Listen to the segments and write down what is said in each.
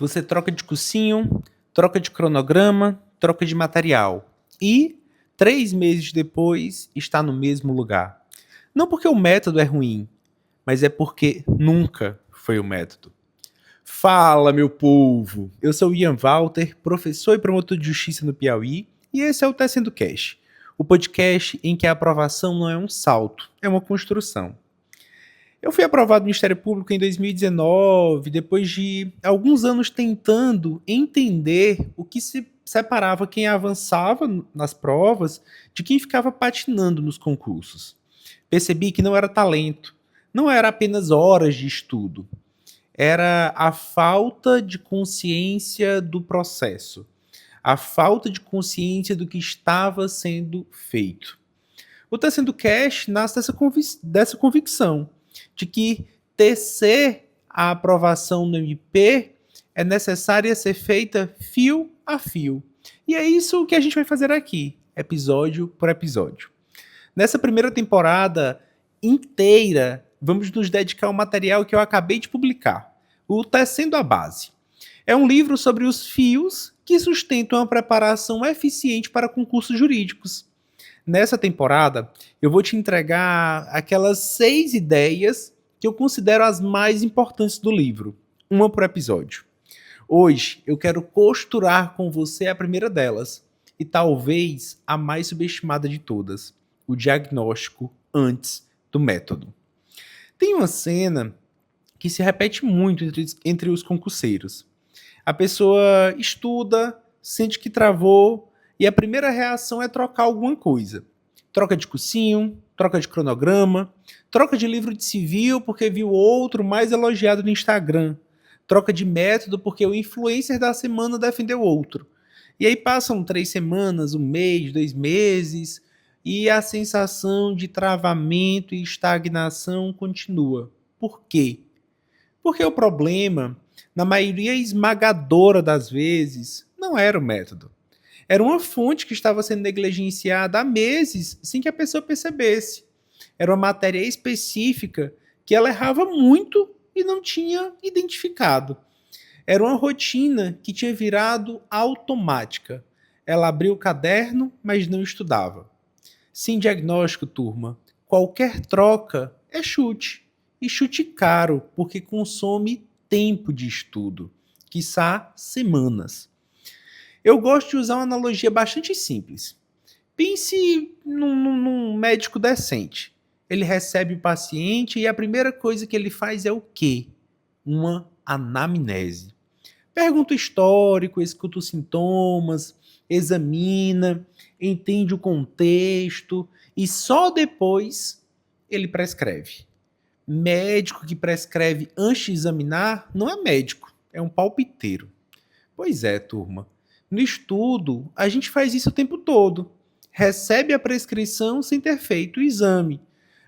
Você troca de cursinho, troca de cronograma, troca de material e 3 meses depois está no mesmo lugar. Não porque o método é ruim, mas é porque nunca foi o método. Fala, meu povo! Eu sou o Ian Walter, professor e promotor de justiça no Piauí, e esse é o Tecendo Cash, o podcast em que a aprovação não é um salto, é uma construção. Eu fui aprovado no Ministério Público em 2019, depois de alguns anos tentando entender o que se separava quem avançava nas provas de quem ficava patinando nos concursos. Percebi que não era talento, não era apenas horas de estudo, era a falta de consciência do processo, a falta de consciência do que estava sendo feito. O Tecendo Cash nasce dessa convicção de que tecer a aprovação no MP é necessária ser feita fio a fio. E é isso que a gente vai fazer aqui, episódio por episódio. Nessa primeira temporada inteira, vamos nos dedicar ao material que eu acabei de publicar, o Tecendo a Base. É um livro sobre os fios que sustentam a preparação eficiente para concursos jurídicos. Nessa temporada, eu vou te entregar aquelas 6 ideias que eu considero as mais importantes do livro, uma por episódio. Hoje, eu quero costurar com você a primeira delas, e talvez a mais subestimada de todas, o diagnóstico antes do método. Tem uma cena que se repete muito entre os concurseiros. A pessoa estuda, sente que travou, e a primeira reação é trocar alguma coisa. Troca de cursinho, troca de cronograma, troca de livro de civil porque viu outro mais elogiado no Instagram, troca de método porque o influencer da semana defendeu outro. E aí passam 3 semanas, 1 mês, 2 meses, e a sensação de travamento e estagnação continua. Por quê? Porque o problema, na maioria esmagadora das vezes, não era o método. Era uma fonte que estava sendo negligenciada há meses, sem que a pessoa percebesse. Era uma matéria específica que ela errava muito e não tinha identificado. Era uma rotina que tinha virado automática. Ela abriu o caderno, mas não estudava. Sem diagnóstico, turma, qualquer troca é chute. E chute caro, porque consome tempo de estudo, quiçá semanas. Eu gosto de usar uma analogia bastante simples. Pense num médico decente. Ele recebe o paciente e a primeira coisa que ele faz é o quê? Uma anamnese. Pergunta o histórico, escuta os sintomas, examina, entende o contexto e só depois ele prescreve. Médico que prescreve antes de examinar não é médico, é um palpiteiro. Pois é, turma. No estudo, a gente faz isso o tempo todo. Recebe a prescrição sem ter feito o exame.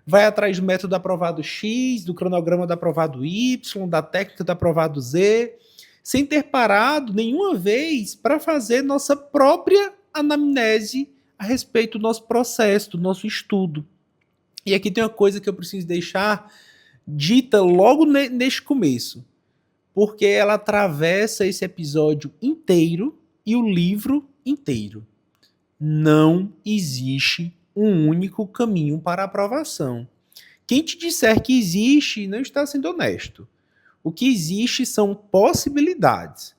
Vai atrás do método aprovado X, do cronograma do aprovado Y, da técnica do aprovado Z, sem ter parado nenhuma vez para fazer nossa própria anamnese a respeito do nosso processo, do nosso estudo. E aqui tem uma coisa que eu preciso deixar dita logo neste começo, porque ela atravessa esse episódio inteiro e o livro inteiro. Não existe um único caminho para a aprovação. Quem te disser que existe não está sendo honesto. O que existe são possibilidades.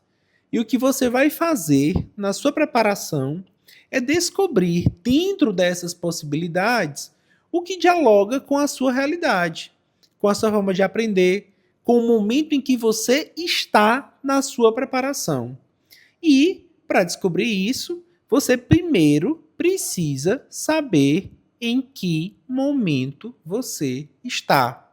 E o que você vai fazer na sua preparação é descobrir dentro dessas possibilidades o que dialoga com a sua realidade, com a sua forma de aprender, com o momento em que você está na sua preparação. E, para descobrir isso, você primeiro precisa saber em que momento você está.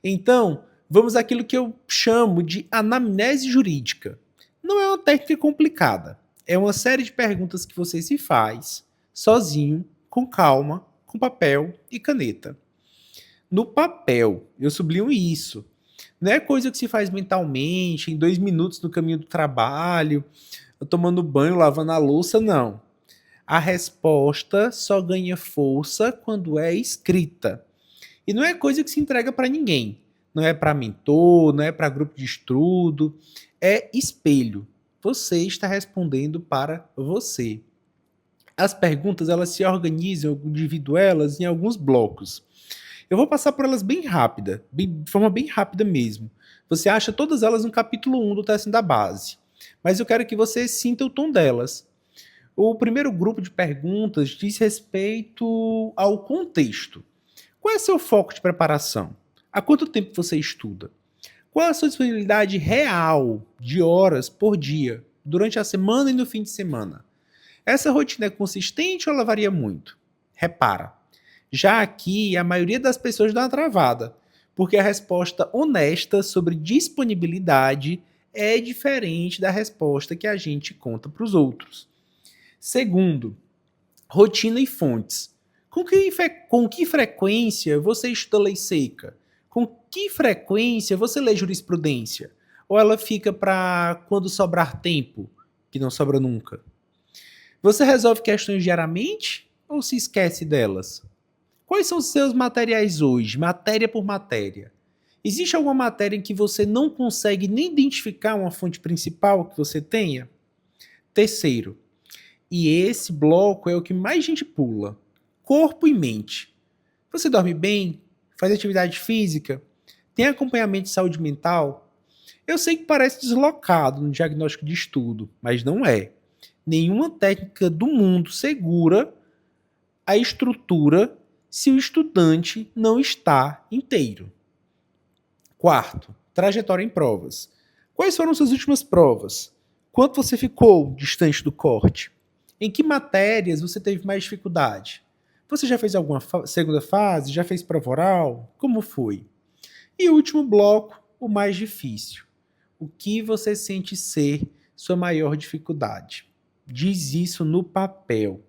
Então, vamos àquilo que eu chamo de anamnese jurídica. Não é uma técnica complicada. É uma série de perguntas que você se faz, sozinho, com calma, com papel e caneta. No papel, eu sublinho isso. Não é coisa que se faz mentalmente, em 2 minutos no caminho do trabalho, tomando banho, lavando a louça, não. A resposta só ganha força quando é escrita. E não é coisa que se entrega para ninguém. Não é para mentor, não é para grupo de estudo. é espelho. Você está respondendo para você. As perguntas, elas se organizam, eu divido elas em alguns blocos. Eu vou passar por elas bem rápida, de forma bem rápida mesmo. Você acha todas elas no capítulo 1 do Teste da Base, mas eu quero que você sinta o tom delas. O primeiro grupo de perguntas diz respeito ao contexto. Qual é seu foco de preparação? Há quanto tempo você estuda? Qual é a sua disponibilidade real de horas por dia, durante a semana e no fim de semana? Essa rotina é consistente ou ela varia muito? Repara, já aqui a maioria das pessoas dá uma travada, porque a resposta honesta sobre disponibilidade é diferente da resposta que a gente conta para os outros. Segundo, rotina e fontes. Com que frequência você estuda lei seca? Com que frequência você lê jurisprudência? Ou ela fica para quando sobrar tempo, que não sobra nunca? Você resolve questões diariamente ou se esquece delas? Quais são os seus materiais hoje, matéria por matéria? Existe alguma matéria em que você não consegue nem identificar uma fonte principal que você tenha? Terceiro, e esse bloco é o que mais gente pula: corpo e mente. Você dorme bem? Faz atividade física? Tem acompanhamento de saúde mental? Eu sei que parece deslocado no diagnóstico de estudo, mas não é. Nenhuma técnica do mundo segura a estrutura se o estudante não está inteiro. Quarto, trajetória em provas. Quais foram suas últimas provas? Quanto você ficou distante do corte? Em que matérias você teve mais dificuldade? Você já fez alguma segunda fase? Já fez prova oral? Como foi? E o último bloco, o mais difícil. O que você sente ser sua maior dificuldade? Diz isso no papel.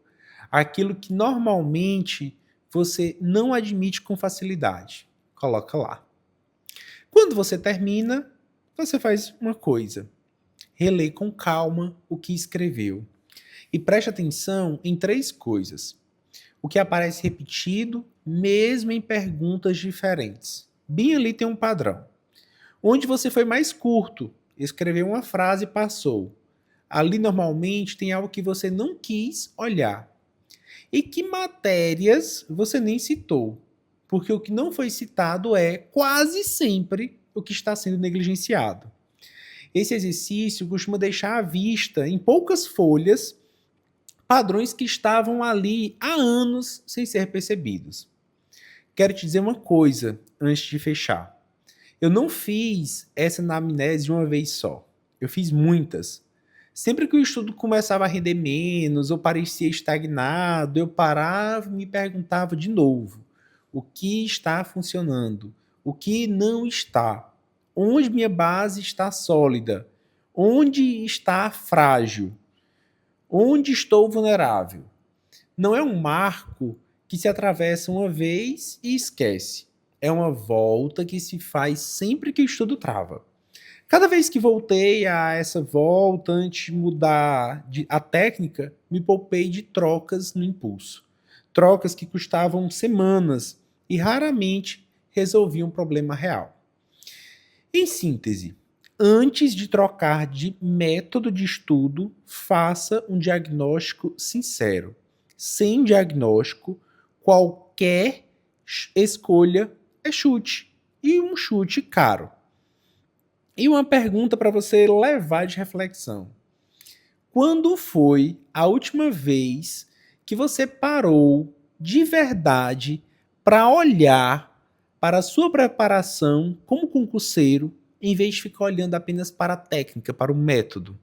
Aquilo que normalmente você não admite com facilidade. Coloca lá. Quando você termina, você faz uma coisa: relê com calma o que escreveu. E preste atenção em três coisas: o que aparece repetido, mesmo em perguntas diferentes. Bem ali tem um padrão. Onde você foi mais curto, escreveu uma frase e passou. Ali normalmente tem algo que você não quis olhar. E que matérias você nem citou? Porque o que não foi citado é quase sempre o que está sendo negligenciado. Esse exercício costuma deixar à vista, em poucas folhas, padrões que estavam ali há anos sem ser percebidos. Quero te dizer uma coisa antes de fechar. Eu não fiz essa anamnese de uma vez só. Eu fiz muitas. Sempre que o estudo começava a render menos ou parecia estagnado, eu parava e me perguntava de novo: o que está funcionando? O que não está? Onde minha base está sólida? Onde está frágil? Onde estou vulnerável? Não é um marco que se atravessa uma vez e esquece. É uma volta que se faz sempre que o estudo trava. Cada vez que voltei a essa volta, antes de mudar a técnica, me poupei de trocas no impulso. Trocas que custavam semanas e raramente resolviam um problema real. Em síntese, antes de trocar de método de estudo, faça um diagnóstico sincero. Sem diagnóstico, qualquer escolha é chute. E um chute caro. E uma pergunta para você levar de reflexão: quando foi a última vez que você parou de verdade para olhar para a sua preparação como concurseiro, em vez de ficar olhando apenas para a técnica, para o método?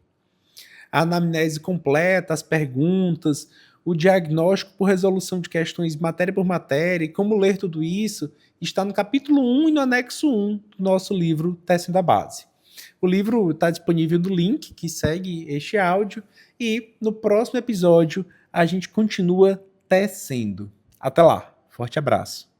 A anamnese completa, as perguntas, o diagnóstico por resolução de questões matéria por matéria e como ler tudo isso está no capítulo 1 e no anexo 1 do nosso livro Teste da Base. O livro está disponível no link que segue este áudio e no próximo episódio a gente continua tecendo. Até lá, forte abraço.